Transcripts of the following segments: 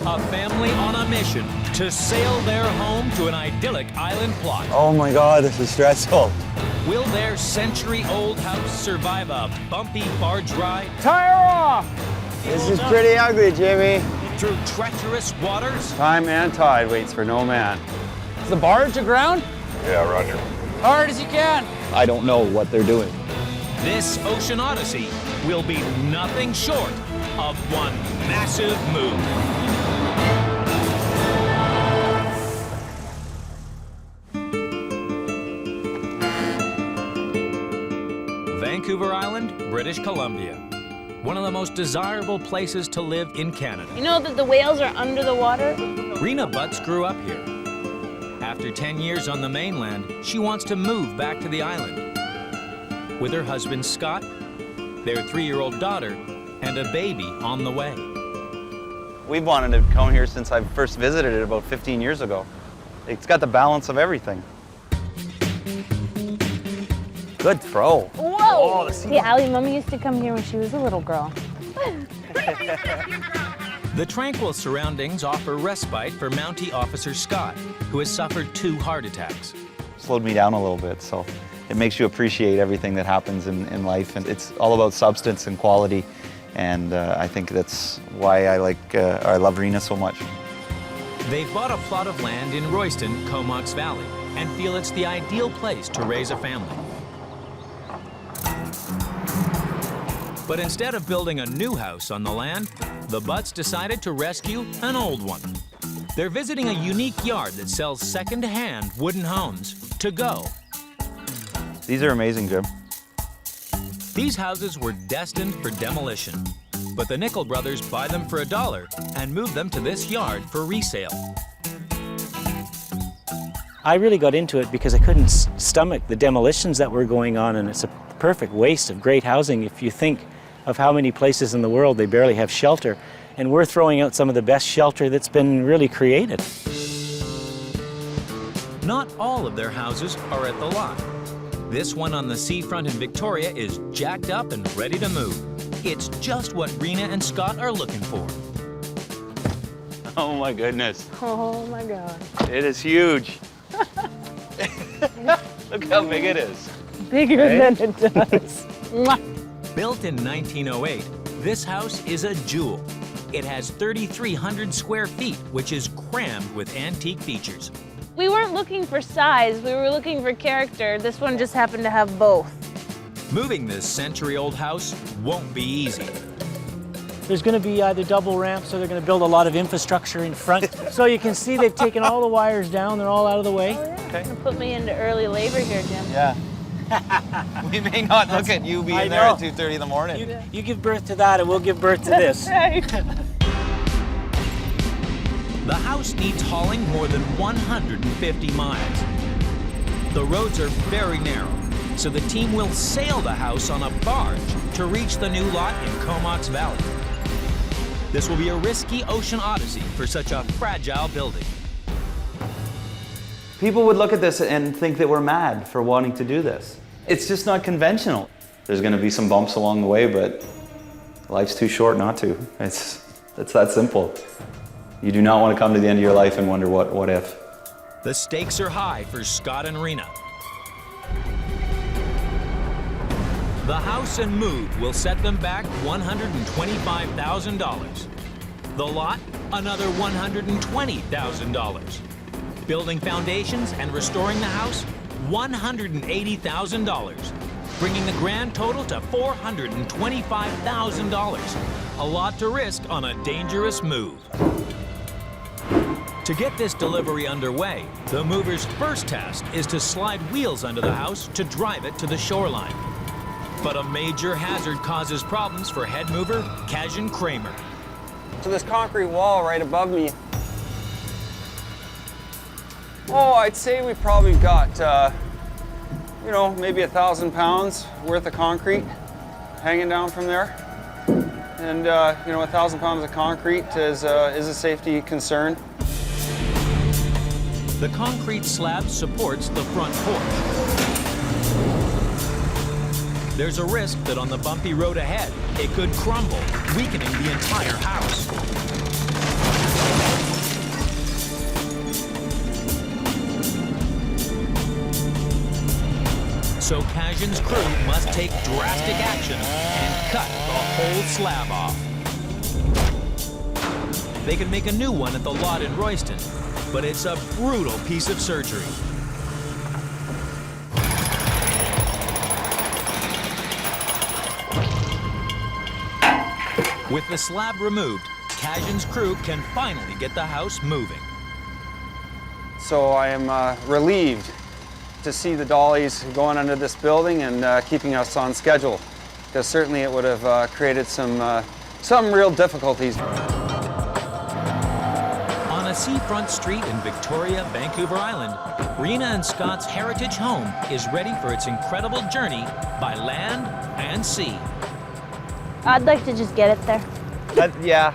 A family on a mission to sail their home to an idyllic island plot. Oh my God, this is stressful. Will their century-old house survive a bumpy barge ride? Tire off! This is pretty ugly, Jimmy. Through treacherous waters? Time and tide waits for no man. Is the barge aground? Yeah, roger. Hard as you can. I don't know what they're doing. This ocean odyssey will be nothing short of one massive move. Vancouver Island, British Columbia. One of the most desirable places to live in Canada. You know that the whales are under the water? Rena Butts grew up here. After 10 years on the mainland, she wants to move back to the island. With her husband Scott, their 3-year-old daughter, and a baby on the way. We've wanted to come here since I first visited it about 15 years ago. It's got the balance of everything. Good throw. Whoa! Oh, Yeah, Allie, Mommy used to come here when she was a little girl. The tranquil surroundings offer respite for Mountie Officer Scott, who has suffered 2 heart attacks. Slowed me down a little bit, so it makes you appreciate everything that happens in life. And it's all about substance and quality. And I think that's why I love Reno so much. They've bought a plot of land in Royston Comox Valley and feel it's the ideal place to raise a family. But instead of building a new house on the land, the Butts decided to rescue an old one. They're visiting a unique yard that sells second-hand wooden homes to go. These are amazing, Jim. These houses were destined for demolition, but the Nickel brothers buy them for $1 and move them to this yard for resale. I really got into it because I couldn't stomach the demolitions that were going on, and it's a perfect waste of great housing if you think of how many places in the world they barely have shelter, and we're throwing out some of the best shelter that's been really created. Not all of their houses are at the lot. This one on the seafront in Victoria is jacked up and ready to move. It's just what Rena and Scott are looking for. Oh my goodness. Oh my God. It is huge. Look how big it is. Bigger than it does. Built in 1908, this house is a jewel. It has 3,300 square feet, which is crammed with antique features. We weren't looking for size, we were looking for character. This one just happened to have both. Moving this century-old house won't be easy. There's going to be either double ramps or they're going to build a lot of infrastructure in front. So you can see they've taken all the wires down, they're all out of the way. Oh, yeah. Okay. Gonna put me into early labor here, Jim. Yeah. We may not look at you being there at 2:30 in the morning. You give birth to that and we'll give birth to this. The house needs hauling more than 150 miles. The roads are very narrow, so the team will sail the house on a barge to reach the new lot in Comox Valley. This will be a risky ocean odyssey for such a fragile building. People would look at this and think that we're mad for wanting to do this. It's just not conventional. There's going to be some bumps along the way, but life's too short not to. It's that simple. You do not want to come to the end of your life and wonder what if. The stakes are high for Scott and Rena. The house and move will set them back $125,000. The lot, another $120,000. Building foundations and restoring the house, $180,000, bringing the grand total to $425,000. A lot to risk on a dangerous move. To get this delivery underway, the mover's first task is to slide wheels under the house to drive it to the shoreline. But a major hazard causes problems for head mover Kajan Kramer. So this concrete wall right above me, oh, I'd say we probably got, you know, maybe 1,000 pounds worth of concrete hanging down from there. And, you know, 1,000 pounds of concrete is a safety concern. The concrete slab supports the front porch. There's a risk that on the bumpy road ahead, it could crumble, weakening the entire house. So Kajan's crew must take drastic action and cut the whole slab off. They can make a new one at the lot in Royston, but it's a brutal piece of surgery. With the slab removed, Kajan's crew can finally get the house moving. So I am relieved to see the dollies going under this building and keeping us on schedule, because certainly it would have created some real difficulties. On a seafront street in Victoria, Vancouver Island, Rena and Scott's heritage home is ready for its incredible journey by land and sea. I'd like to just get it there. Yeah.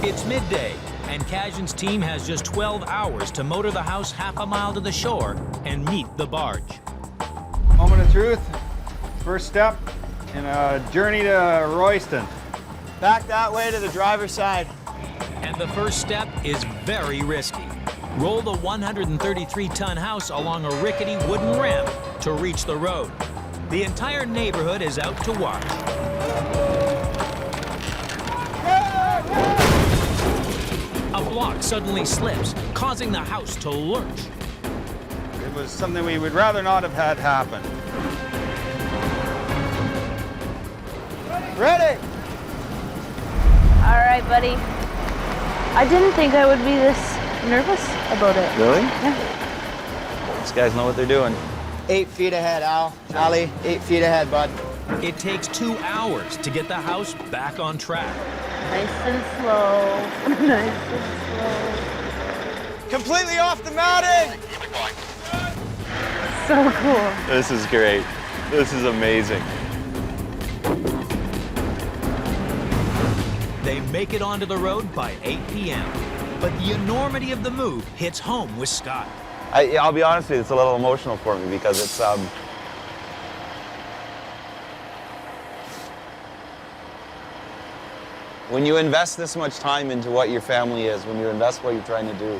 It's midday, and Kajan's team has just 12 hours to motor the house half a mile to the shore and meet the barge. Moment of truth, first step in a journey to Royston. Back that way to the driver's side. And the first step is very risky. Roll the 133-ton house along a rickety wooden ramp to reach the road. The entire neighborhood is out to watch. A block suddenly slips, causing the house to lurch. It was something we would rather not have had happen. Ready? All right, buddy. I didn't think I would be this nervous about it. Really? Yeah. These guys know what they're doing. 8 feet ahead, Al. Ali, 8 feet ahead, bud. It takes 2 hours to get the house back on track. Nice and slow. Nice and Completely off the mountain! slow. So cool. This is great. This is amazing. They make it onto the road by 8 p.m. But the enormity of the move hits home with Scott. I'll be honest with you, it's a little emotional for me because it's when you invest this much time into what your family is, when you invest what you're trying to do,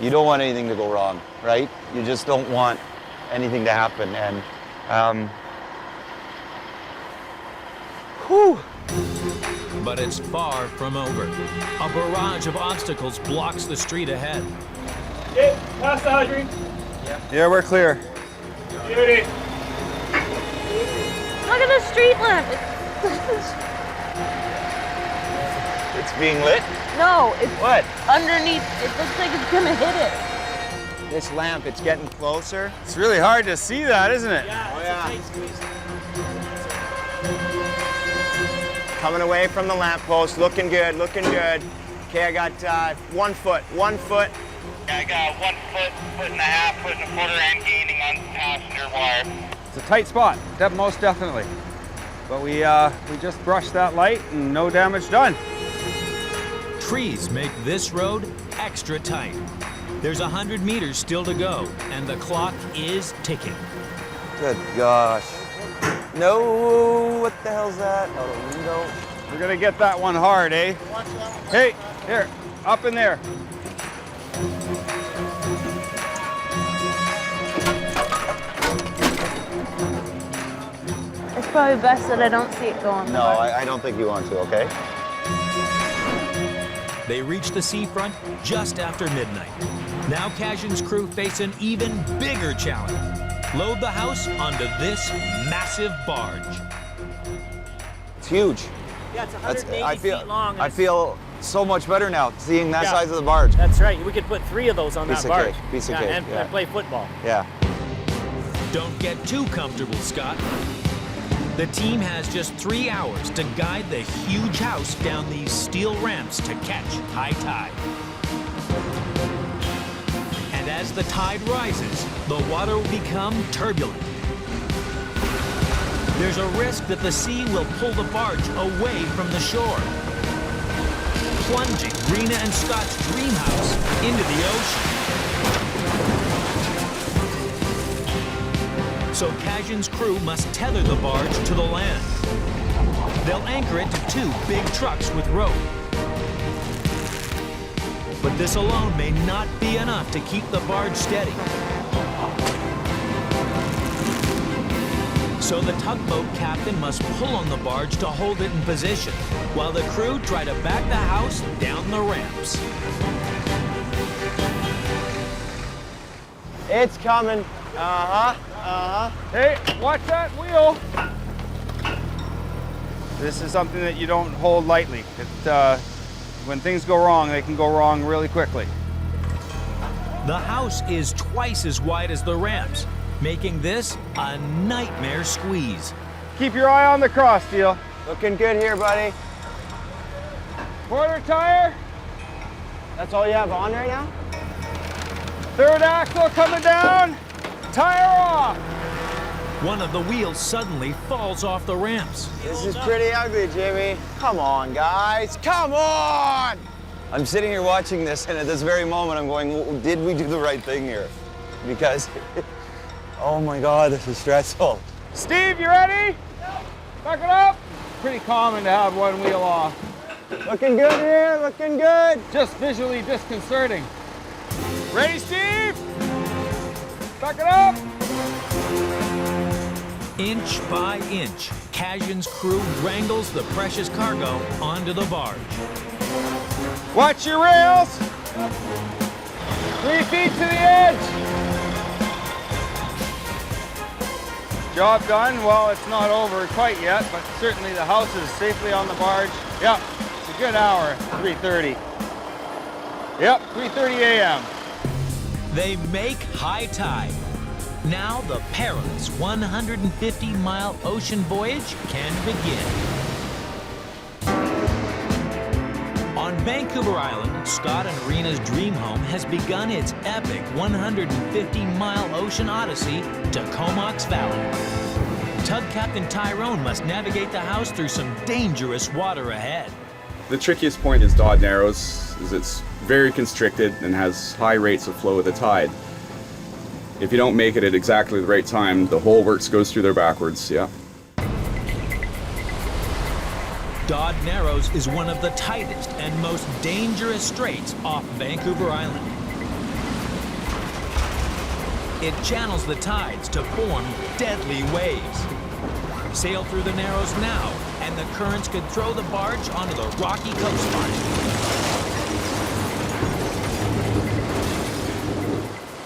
you don't want anything to go wrong, right? You just don't want anything to happen. And whew. But it's far from over. A barrage of obstacles blocks the street ahead. Okay, pass the hydrant. Yeah, we're clear. Beauty. Look at the street lamp. It's being lit? No, it's What? underneath. It looks like it's gonna hit it. This lamp, it's getting closer. It's really hard to see that, isn't it? Oh, yeah. Coming away from the lamppost, looking good, looking good. Okay, I got 1 foot, 1 foot. I got 1 foot, foot and a half, foot and a quarter, and gaining on passenger wire. It's a tight spot, most definitely. But we just brushed that light and no damage done. Trees make this road extra tight. There's 100 meters still to go, and the clock is ticking. Good gosh. No, what the hell's that? Out a window. We're gonna get that one hard, eh? Hey, here, up in there. It's probably best that I don't see it go on the No, bar. I don't think you want to, okay? They reach the seafront just after midnight. Now Kajan's crew face an even bigger challenge. Load the house onto this massive barge. It's huge. Yeah, it's 180 I feel, feet long. and I feel so much better now seeing that Yeah. size of the barge. That's right. We could put 3 of those on Piece that of barge. cake, piece of cake, And yeah. play football. Yeah. Don't get too comfortable, Scott. The team has just 3 hours to guide the huge house down these steel ramps to catch high tide. And as the tide rises, the water will become turbulent. There's a risk that the sea will pull the barge away from the shore, plunging Rena and Scott's dream house into the ocean. So Kajan's crew must tether the barge to the land. They'll anchor it to 2 big trucks with rope. But this alone may not be enough to keep the barge steady. So the tugboat captain must pull on the barge to hold it in position, while the crew try to back the house down the ramps. It's coming. Hey, watch that wheel. This is something that you don't hold lightly. When things go wrong, they can go wrong really quickly. The house is twice as wide as the ramps, making this a nightmare squeeze. Keep your eye on the cross, Steele. Looking good here, buddy. Quarter tire, That's all you have on right now? third axle coming down, tire off. One of the wheels suddenly falls off the ramps. This is pretty ugly, Jimmy. Come on, guys, come on! I'm sitting here watching this, and at this very moment, I'm going, did we do the right thing here? Because, oh my God, this is stressful. Steve, you ready? Back it up. Pretty common to have one wheel off. Looking good here, looking good. Just visually disconcerting. Ready, Steve? Back it up. Inch by inch, Cajun's crew wrangles the precious cargo onto the barge. Watch your rails. 3 feet to the edge. Job done. Well, it's not over quite yet, but certainly the house is safely on the barge. Yep, it's a good hour, 3:30. Yep, 3:30 a.m. They make high tide. Now the perilous 150-mile ocean voyage can begin. On Vancouver Island, Scott and Rena's dream home has begun its epic 150-mile ocean odyssey to Comox Valley. Tug Captain Tyrone must navigate the house through some dangerous water ahead. The trickiest point is Dodd Narrows, as it's very constricted and has high rates of flow of the tide. If you don't make it at exactly the right time, the whole works goes through there backwards, yeah. Dodd Narrows is one of the tightest and most dangerous straits off Vancouver Island. It channels the tides to form deadly waves. Sail through the Narrows now, and the currents could throw the barge onto the rocky coastline.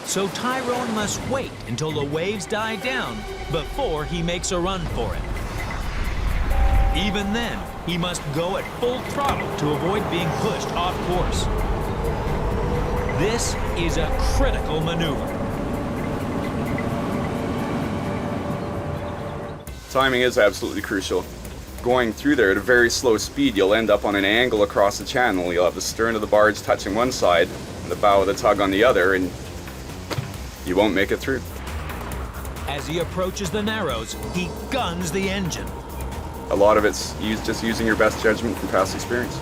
So Tyrone must wait until the waves die down before he makes a run for it. Even then, he must go at full throttle to avoid being pushed off course. This is a critical maneuver. Timing is absolutely crucial. Going through there at a very slow speed, you'll end up on an angle across the channel. You'll have the stern of the barge touching one side and the bow of the tug on the other, and you won't make it through. As he approaches the Narrows, he guns the engine. A lot of it's just using your best judgment from past experience.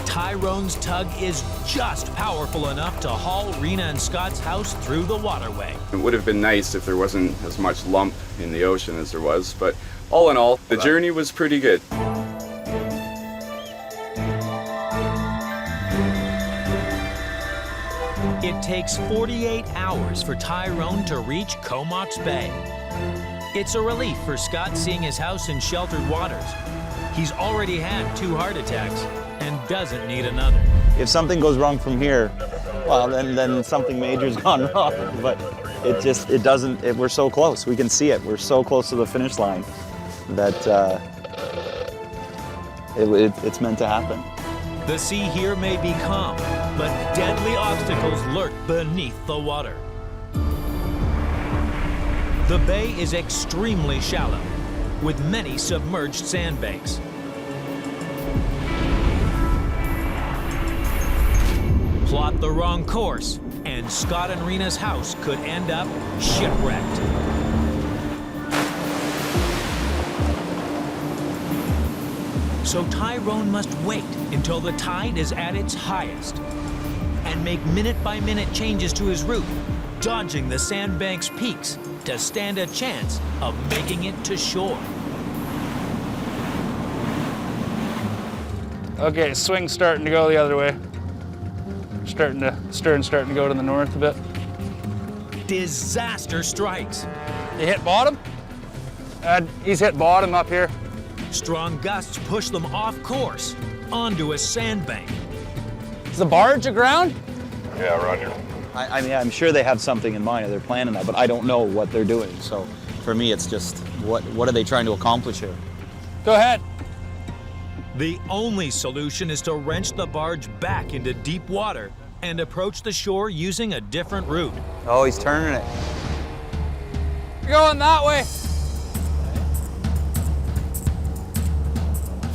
Tyrone's tug is just powerful enough to haul Rena and Scott's house through the waterway. It would have been nice if there wasn't as much lump in the ocean as there was, but all in all, the journey was pretty good. It takes 48 hours for Tyrone to reach Comox Bay. It's a relief for Scott seeing his house in sheltered waters. He's already had 2 heart attacks and doesn't need another. If something goes wrong from here, well, then something major's gone wrong. But it doesn't, we're so close. We can see it. We're so close to the finish line that it's meant to happen. The sea here may be calm, but deadly obstacles lurk beneath the water. The bay is extremely shallow, with many submerged sandbanks. Plot the wrong course, and Scott and Rena's house could end up shipwrecked. So Tyrone must wait until the tide is at its highest and make minute-by-minute changes to his route, dodging the sandbank's peaks to stand a chance of making it to shore. Okay, swing's starting to go the other way. Stern's starting to go to the north a bit. Disaster strikes. You hit bottom? He's hit bottom up here. Strong gusts push them off course onto a sandbank. Is the barge aground? Yeah, Roger. I mean, I'm sure they have something in mind, or they're planning that, but I don't know what they're doing. So for me, it's just, what are they trying to accomplish here? Go ahead. The only solution is to wrench the barge back into deep water and approach the shore using a different route. Oh, he's turning it. You're going that way.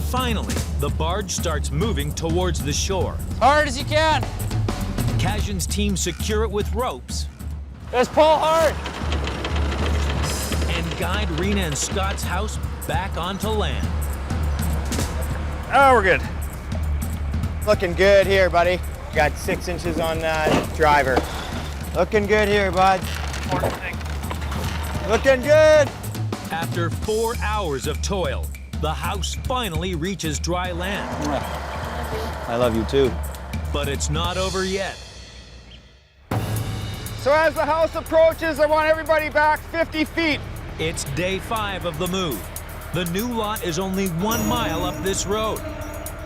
Finally, the barge starts moving towards the shore. As hard as you can. Kajan's team secure it with ropes Just pull hard. and guide Rena and Scott's house back onto land. Oh, we're good. Looking good here, buddy. Got 6 inches on driver. Looking good here, bud. Looking good. After 4 hours of toil, the house finally reaches dry land. I love you too. But it's not over yet. So as the house approaches, I want everybody back 50 feet. It's day 5 of the move. The new lot is only 1 mile up this road,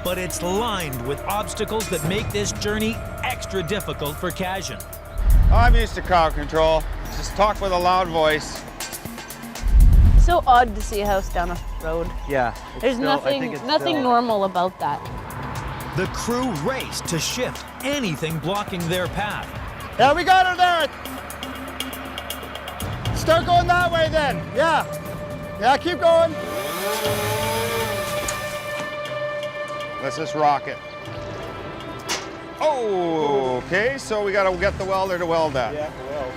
but it's lined with obstacles that make this journey extra difficult for Kajan. I'm used to crowd control. Just talk with a loud voice. So odd to see a house down a road. Yeah. There's nothing normal about that. The crew race to shift anything blocking their path. Yeah, we got her there. Start going that way then. Yeah. Yeah, keep going. Let's just rock it. Oh, okay, so we gotta get the welder to weld that. Yeah, weld.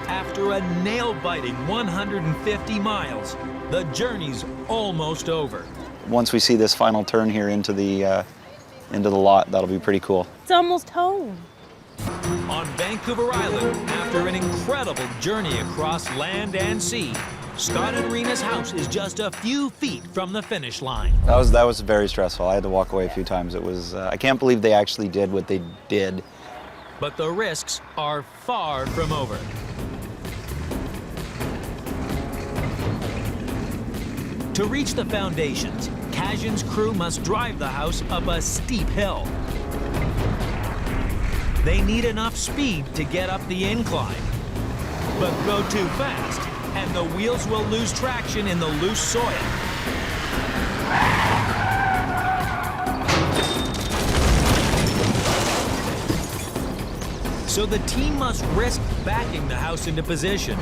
After a nail-biting 150 miles, the journey's almost over. Once we see this final turn here into the lot, that'll be pretty cool. It's almost home. On Vancouver Island, after an incredible journey across land and sea, Scott and Rena's house is just a few feet from the finish line. That was very stressful. I had to walk away a few times. It was, I can't believe they actually did what they did. But the risks are far from over. To reach the foundations, Kajan's crew must drive the house up a steep hill. They need enough speed to get up the incline, but go too fast, and the wheels will lose traction in the loose soil. So the team must risk backing the house into position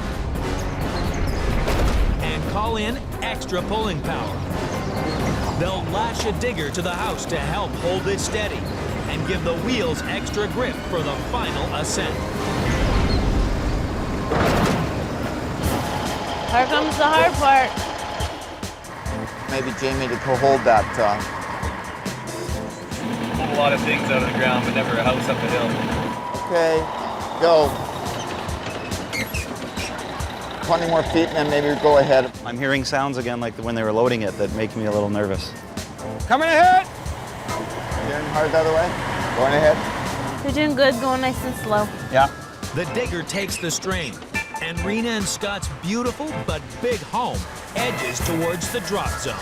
and call in extra pulling power. They'll lash a digger to the house to help hold it steady and give the wheels extra grip for the final ascent. Here comes the hard part. Maybe Jamie to hold that. A lot of things out of the ground, but never a house up a hill. Okay, go. 20 more feet and then maybe go ahead. I'm hearing sounds again like when they were loading it that make me a little nervous. Coming ahead. Steering hard the other way. Going ahead. They're doing good, going nice and slow. Yeah. The digger takes the strain, and Rena and Scott's beautiful but big home edges towards the drop zone.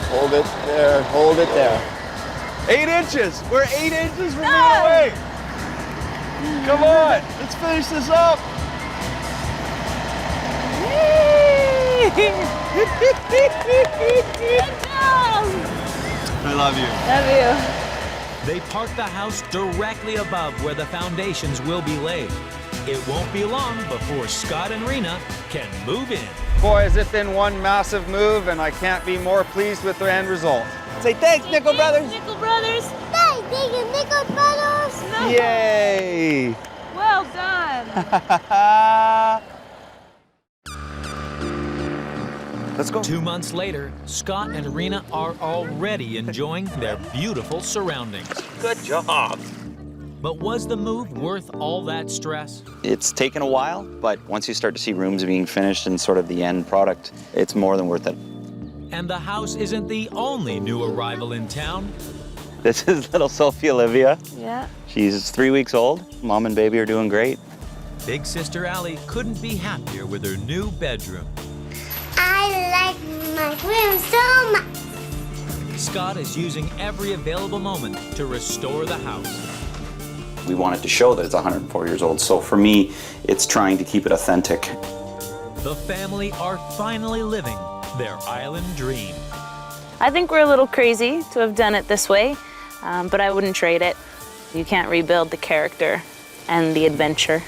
Hold it there, hold it there. 8 inches. We're 8 inches from being away. Come on, let's finish this up. Good job! I love you. Love you. They park the house directly above where the foundations will be laid. It won't be long before Scott and Rena can move in. Boy, has it been one massive move, and I can't be more pleased with the end result. Say thanks, Nickel Brothers. Nickel Brothers. Thank you, Nickel Brothers. Yay! Well done. Let's go. 2 months later, Scott and Rena are already enjoying their beautiful surroundings. Good job. But was the move worth all that stress? It's taken a while, but once you start to see rooms being finished and sort of the end product, it's more than worth it. And the house isn't the only new arrival in town. This is little Sophie Olivia. Yeah. She's 3 weeks old. Mom and baby are doing great. Big sister Allie couldn't be happier with her new bedroom. I like my room so much. Scott is using every available moment to restore the house. We wanted to show that it's 104 years old, so for me, it's trying to keep it authentic. The family are finally living their island dream. I think we're a little crazy to have done it this way, but I wouldn't trade it. You can't rebuild the character and the adventure.